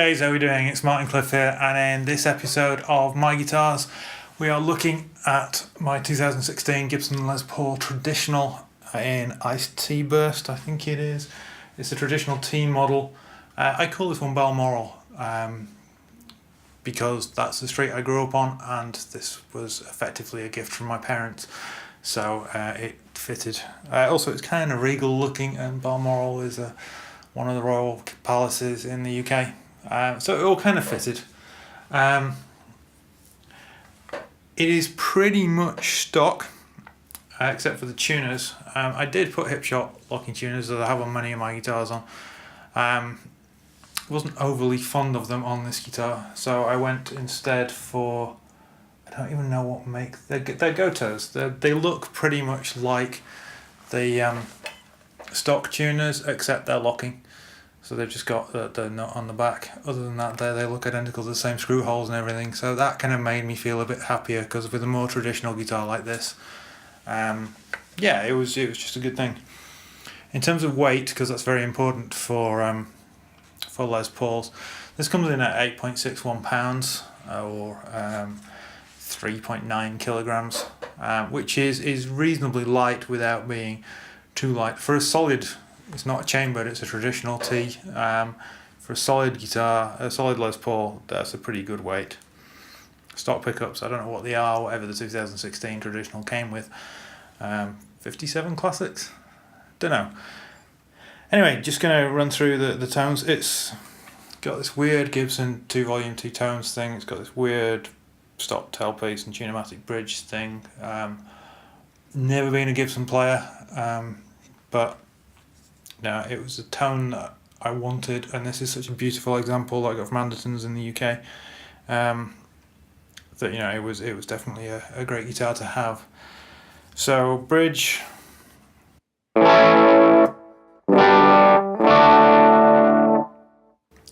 guys, how are we doing? It's Martin Cliffe here, and in this episode of My Guitars we are looking at my 2016 Gibson Les Paul Traditional in Iced Tea Burst, I think it is. It's a traditional T model. I call this one Balmoral because that's the street I grew up on, and this was effectively a gift from my parents, so it fitted. Also, it's kind of regal looking, and Balmoral is one of the royal palaces in the UK. So it all kind of fitted. It is pretty much stock, except for the tuners. I did put hip shot locking tuners that I have on many of my guitars on. Wasn't overly fond of them on this guitar, so I went instead for, I don't even know what make, they're Gotos. They look pretty much like the stock tuners, except they're locking. So they've just got the nut on the back. Other than that, they look identical, the same screw holes and everything. So that kind of made me feel a bit happier, because with a more traditional guitar like this, yeah, it was just a good thing. In terms of weight, because that's very important for Les Pauls, this comes in at 8.61 pounds or 3.9 kilograms, which is reasonably light without being too light for a solid. It's not a chambered, it's a traditional T. For a solid guitar, a solid Les Paul, that's a pretty good weight. Stock pickups, I don't know what they are, whatever the 2016 traditional came with. 57 classics? Don't know. Anyway, just going to run through the tones. It's got this weird Gibson 2-volume 2 tones thing. It's got this weird stop tailpiece and tunematic bridge thing. Never been a Gibson player, but no, it was a tone that I wanted, and this is such a beautiful example that I got from Anderton's in the UK. That, you know, it was definitely a great guitar to have. So bridge.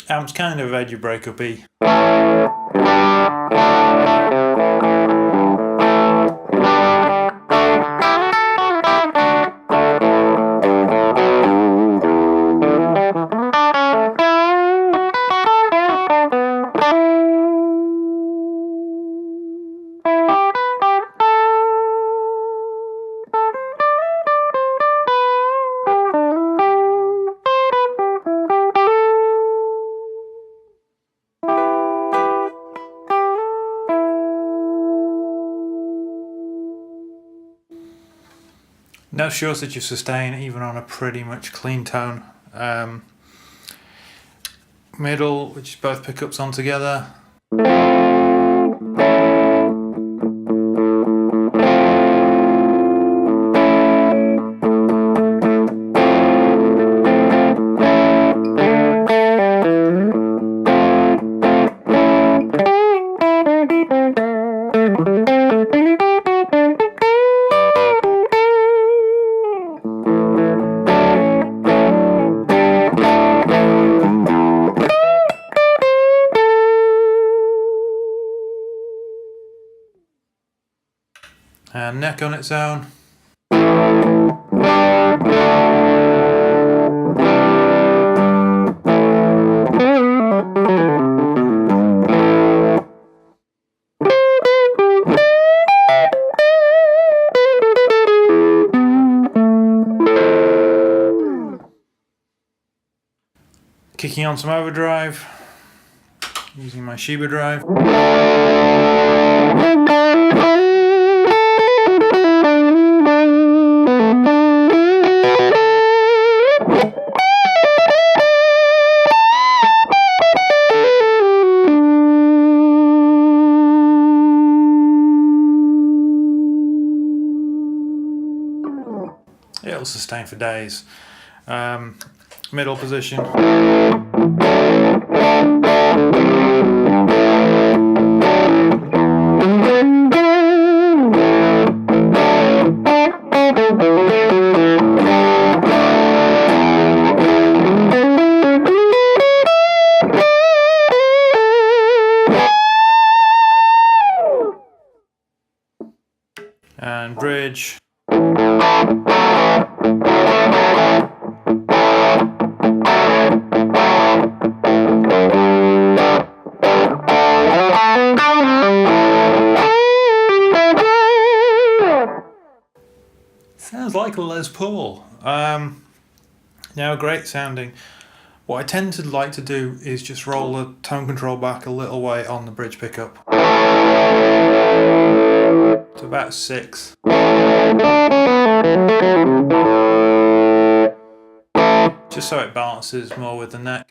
Amp's kind of edgy break-up-y. No shortage of sustain, even on a pretty much clean tone. Middle, which is both pickups on together. And neck on its own. Kicking on some overdrive, using my Sheba drive. It'll sustain for days. Middle position. And bridge. sounds like a Les Paul. Now, great sounding. What I tend to like to do is just roll the tone control back a little way on the bridge pickup to about 6. Just so it balances more with the neck.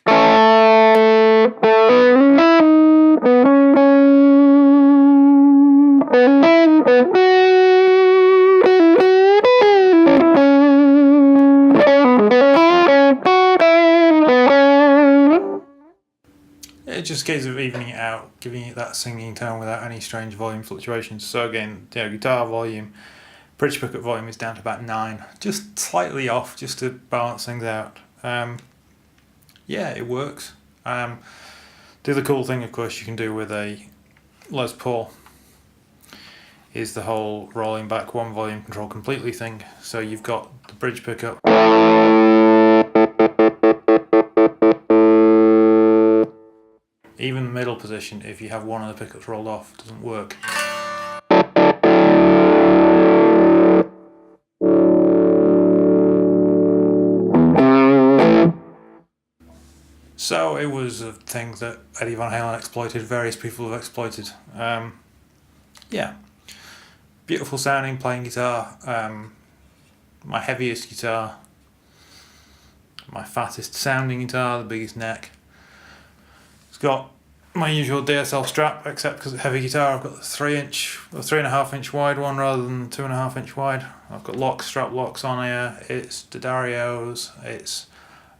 It just gives of evening it out, giving it that singing tone without any strange volume fluctuations. So again, guitar volume, bridge pickup volume is down to about 9, just slightly off, just to balance things out. Yeah, it works. The other cool thing, of course, you can do with a Les Paul is the whole rolling back one volume control completely thing. So you've got the bridge pickup. Even the middle position, if you have one of the pickups rolled off, doesn't work. So it was a thing that Eddie Van Halen exploited, various people have exploited. Yeah, beautiful sounding playing guitar, my heaviest guitar, my fattest sounding guitar, the biggest neck. It's got my usual DSL strap, except because it's heavy guitar, I've got the 3-inch or 3.5-inch wide one rather than 2.5-inch wide. I've got strap locks on here. It's D'Addario's. It's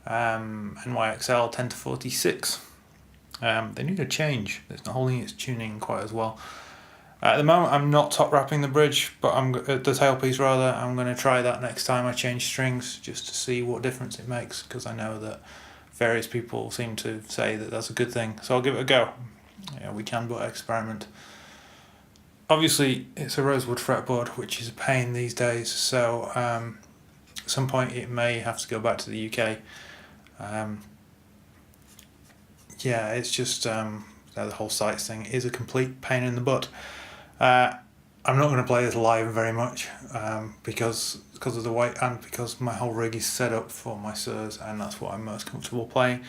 NYXL 10-46. They need a change. It's not holding its tuning quite as well. At the moment, I'm not top wrapping the bridge, but the tailpiece rather. I'm going to try that next time I change strings, just to see what difference it makes, because I know that various people seem to say that that's a good thing, so I'll give it a go. Yeah, we can but experiment. Obviously, it's a rosewood fretboard, which is a pain these days, so at some point it may have to go back to the UK. Yeah, it's just the whole sights thing is a complete pain in the butt. I'm not going to play this live very much because of the weight and because my whole rig is set up for my Sirs, and that's what I'm most comfortable playing.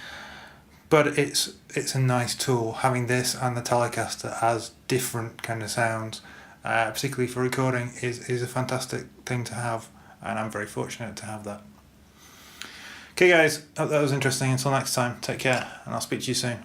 But it's a nice tool. Having this and the Telecaster as different kind of sounds, particularly for recording, is a fantastic thing to have, and I'm very fortunate to have that. Okay guys, hope that was interesting. Until next time, take care, and I'll speak to you soon.